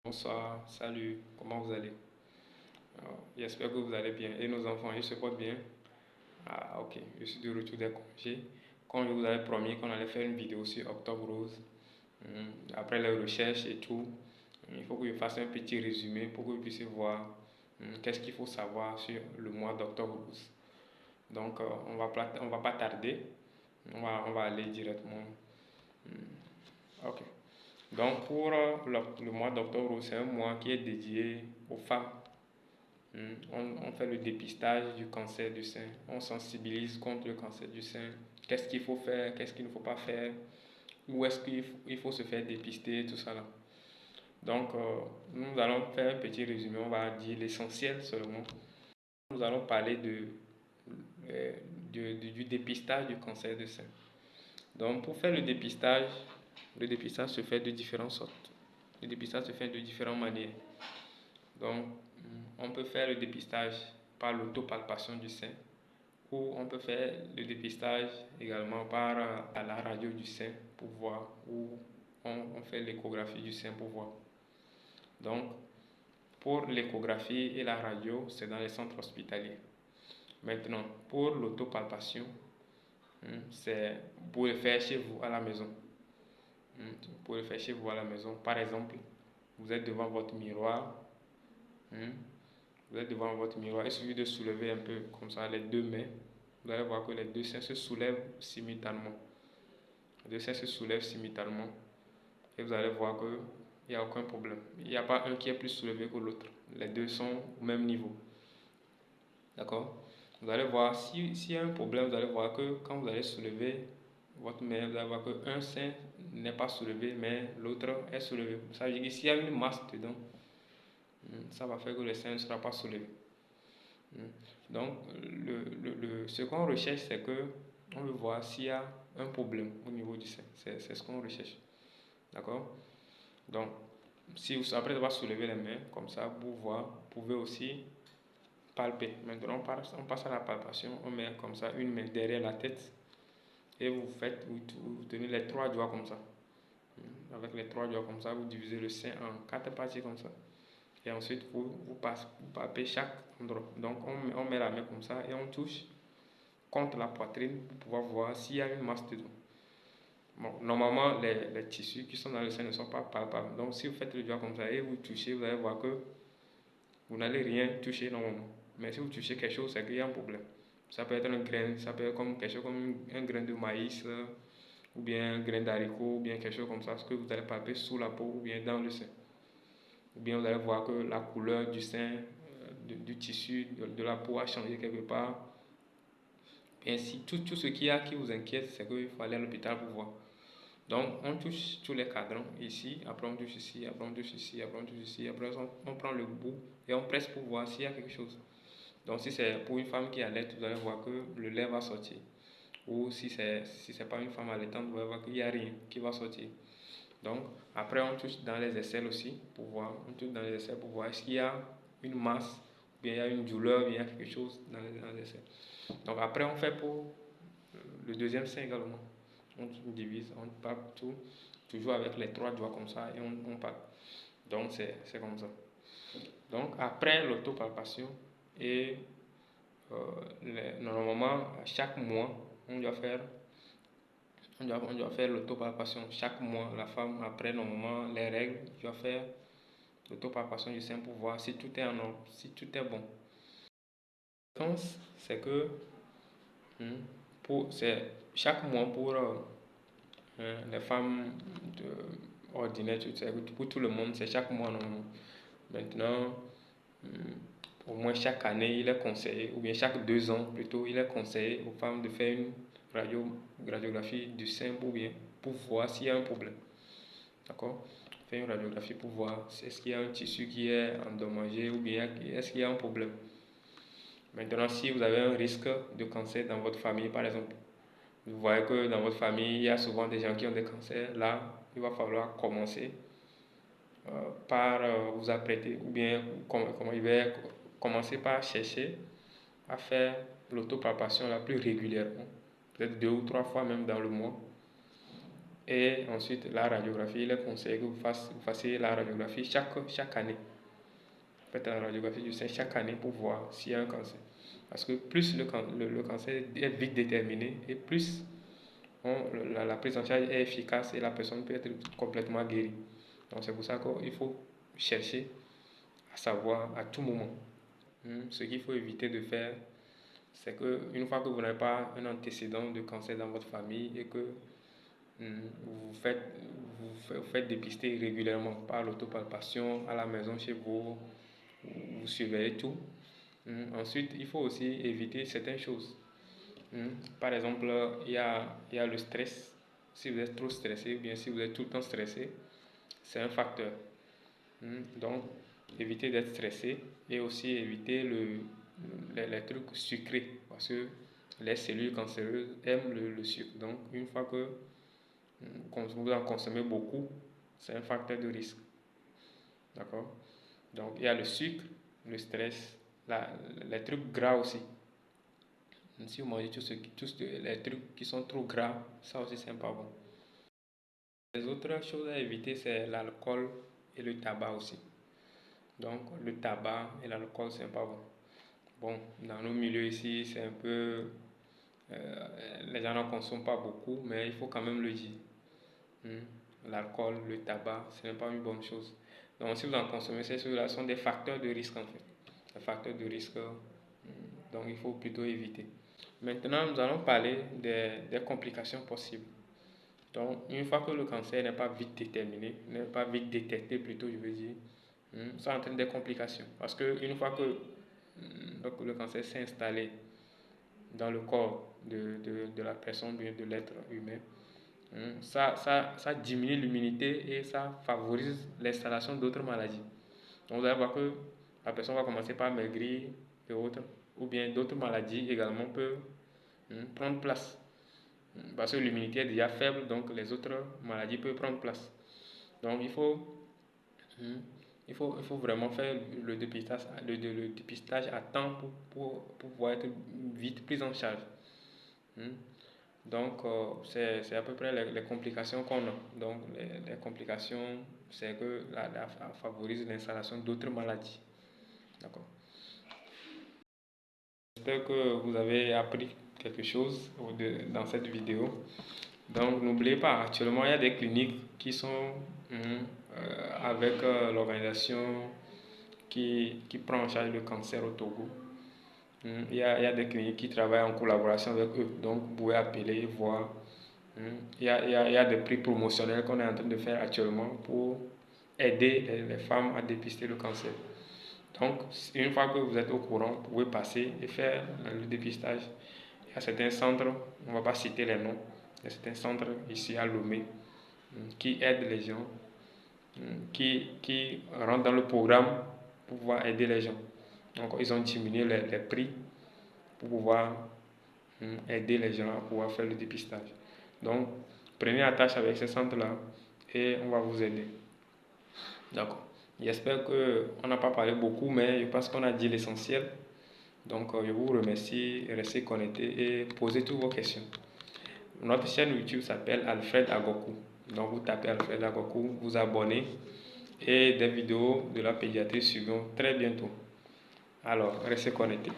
Bonsoir, salut, comment vous allez? J'espère que vous allez bien. Et nos enfants, ils se portent bien? Ah, ok, je suis de retour des congés. Comme je vous avais promis qu'on allait faire une vidéo sur Octobre Rose, après les recherches et tout, il faut que je fasse un petit résumé pour que vous puissiez voir qu'est-ce qu'il faut savoir sur le mois d'Octobre Rose. Donc, on va pas tarder, on va aller directement. Ok. Donc, pour le mois d'Octobre Rose, c'est un mois qui est dédié aux femmes. On fait le dépistage du cancer du sein. On sensibilise contre le cancer du sein. Qu'est-ce qu'il faut faire, qu'est-ce qu'il ne faut pas faire, où est-ce qu'il faut se faire dépister, tout ça là. Donc, nous allons faire un petit résumé. On va dire l'essentiel seulement. Nous allons parler euh, du dépistage du cancer du sein. Donc, pour faire le dépistage se fait de différentes sortes. Le dépistage se fait de différentes manières. Donc, on peut faire le dépistage par l'autopalpation du sein ou on peut faire le dépistage également par la radio du sein pour voir ou on fait l'échographie du sein pour voir. Donc, pour l'échographie et la radio, c'est dans les centres hospitaliers. Maintenant, pour l'autopalpation, c'est pour le faire chez vous à la maison. Pour le faire chez vous à la maison. Par exemple, vous êtes devant votre miroir. Vous êtes devant votre miroir. Il suffit de soulever un peu comme ça les deux mains. Vous allez voir que les deux seins se soulèvent simultanément. Les deux seins se soulèvent simultanément. Et vous allez voir qu'il n'y a aucun problème. Il n'y a pas un qui est plus soulevé que l'autre. Les deux sont au même niveau. D'accord? Vous allez voir, s'il y a un problème, vous allez voir que quand vous allez soulever votre main, vous allez voir qu'un sein n'est pas soulevé, mais l'autre est soulevé. Ça veut dire que s'il y a une masse dedans, ça va faire que le sein ne sera pas soulevé. Donc, ce qu'on recherche, c'est que on veut voir s'il y a un problème au niveau du sein. C'est ce qu'on recherche. D'accord? Donc, si vous, après avoir soulevé les mains, comme ça, vous pouvez aussi palper. Maintenant, on passe à la palpation. On met comme ça une main derrière la tête et vous tenez les trois doigts comme ça. Avec les trois doigts comme ça, vous divisez le sein en quatre parties comme ça. Et ensuite, vous palpez chaque endroit. Donc, on met la main comme ça et on touche contre la poitrine pour pouvoir voir s'il y a une masse dedans. Bon, normalement, les tissus qui sont dans le sein ne sont pas palpables. Donc, si vous faites le doigt comme ça et vous touchez, vous allez voir que vous n'allez rien toucher normalement. Mais si vous touchez quelque chose, c'est qu'il y a un problème. Ça peut être un grain, ça peut être comme quelque chose comme un grain de maïs, ou bien un grain d'haricot, ou bien quelque chose comme ça, ce que vous allez palper sous la peau ou bien dans le sein. Ou bien vous allez voir que la couleur du sein, du tissu, de la peau a changé quelque part. Et si tout ce qu'il y a qui vous inquiète, c'est qu'il faut aller à l'hôpital pour voir. Donc, on touche tous les cadrans ici, après on touche ici, après on touche ici, après on touche ici, après on prend le bout et on presse pour voir s'il y a quelque chose. Donc, si c'est pour une femme qui allait, vous allez voir que le lait va sortir. Ou si c'est pas une femme allaitante, vous allez voir qu'il n'y a rien qui va sortir. Donc, après, on touche dans les aisselles aussi pour voir. On touche dans les aisselles pour voir est-ce qu'il y a une masse, ou bien il y a une douleur, ou bien il y a quelque chose dans les aisselles. Donc, après, on fait pour le deuxième sein également. On divise, on pape tout, toujours avec les trois doigts comme ça, et on pape. Donc, c'est comme ça. Donc, après l'autopalpation, et normalement, chaque mois, on doit faire l'autopalpation. Chaque mois, la femme, après normalement les règles, doit faire l'autopalpation du sein pour voir si tout est en ordre, si tout est bon. La conséquence, c'est que c'est chaque mois pour les femmes ordinaires, pour tout le monde, c'est chaque mois normalement. Maintenant, au moins chaque année, il est conseillé, ou bien chaque 2 ans plutôt, il est conseillé aux femmes de faire une radiographie du sein pour voir s'il y a un problème. D'accord? Faire une radiographie pour voir est-ce qu'il y a un tissu qui est endommagé ou bien est-ce qu'il y a un problème. Maintenant, si vous avez un risque de cancer dans votre famille, par exemple, vous voyez que dans votre famille, il y a souvent des gens qui ont des cancers, là, il va falloir commencer par vous apprêter, ou bien comment il va commencer par chercher à faire l'autopalpation la plus régulièrement, peut-être 2 ou 3 fois même dans le mois, Et ensuite, la radiographie, il est conseillé que vous fassiez la radiographie chaque année. Faites la radiographie du sein chaque année pour voir s'il y a un cancer. Parce que plus le cancer est vite déterminé et plus la prise en charge est efficace et la personne peut être complètement guérie. Donc c'est pour ça qu'il faut chercher à savoir à tout moment. Ce qu'il faut éviter de faire, c'est qu'une fois que vous n'avez pas un antécédent de cancer dans votre famille et que vous faites dépister régulièrement par l'autopalpation à la maison chez vous, vous surveillez tout. Ensuite, il faut aussi éviter certaines choses. Par exemple, il y a le stress. Si vous êtes trop stressé, ou bien si vous êtes tout le temps stressé, c'est un facteur. Donc, évitez d'être stressé et aussi éviter les trucs sucrés parce que les cellules cancéreuses aiment le sucre. Donc, une fois que vous en consommez beaucoup, c'est un facteur de risque. D'accord? Donc, il y a le sucre, le stress, les trucs gras aussi. Si vous mangez tous les trucs qui sont trop gras, ça aussi c'est pas bon. Les autres choses à éviter, c'est l'alcool et le tabac aussi. Donc, le tabac et l'alcool, c'est pas bon. Bon, dans nos milieux ici, c'est un peu. Les gens n'en consomment pas beaucoup, mais il faut quand même le dire. L'alcool, le tabac, ce n'est pas une bonne chose. Donc, si vous en consommez, ces choses-là sont des facteurs de risque en fait. Des facteurs de risque, donc il faut plutôt éviter. Maintenant, nous allons parler des complications possibles. Donc, une fois que le cancer n'est pas vite déterminé, n'est pas vite détecté plutôt, je veux dire, ça entraîne des complications. Parce qu'une fois que donc, le cancer s'est installé dans le corps de la personne, de l'être humain, ça diminue l'immunité et ça favorise l'installation d'autres maladies. Donc vous allez voir que la personne va commencer par maigrir et autres, ou bien d'autres maladies également peuvent prendre place. Parce que l'immunité est déjà faible, donc les autres maladies peuvent prendre place. Donc il faut vraiment faire le dépistage à temps pour pouvoir être vite pris en charge. Donc, c'est à peu près les complications qu'on a. Donc, les complications, c'est que la favorise l'installation d'autres maladies. D'accord. J'espère que vous avez appris quelque chose dans cette vidéo. Donc, n'oubliez pas, actuellement, il y a des cliniques qui sont avec l'organisation qui prend en charge le cancer au Togo. Il y a des cliniques qui travaillent en collaboration avec eux. Donc, vous pouvez appeler, voir. Il y a des prix promotionnels qu'on est en train de faire actuellement pour aider les femmes à dépister le cancer. Donc, une fois que vous êtes au courant, vous pouvez passer et faire le dépistage. Il y a certains centres, on ne va pas citer les noms, il y a certains centres ici à Lomé qui aident les gens, qui rentrent dans le programme pour pouvoir aider les gens. Donc, ils ont diminué les prix pour pouvoir aider les gens à pouvoir faire le dépistage. Donc, prenez attache avec ces centres-là et on va vous aider. D'accord. J'espère qu'on n'a pas parlé beaucoup, mais je pense qu'on a dit l'essentiel. Donc, je vous remercie, restez connectés et posez toutes vos questions. Notre chaîne YouTube s'appelle Alfred Agokou. Donc, vous tapez Alfred Agokou, vous abonnez et des vidéos de la pédiatrie suivront très bientôt. Alors, restez connectés.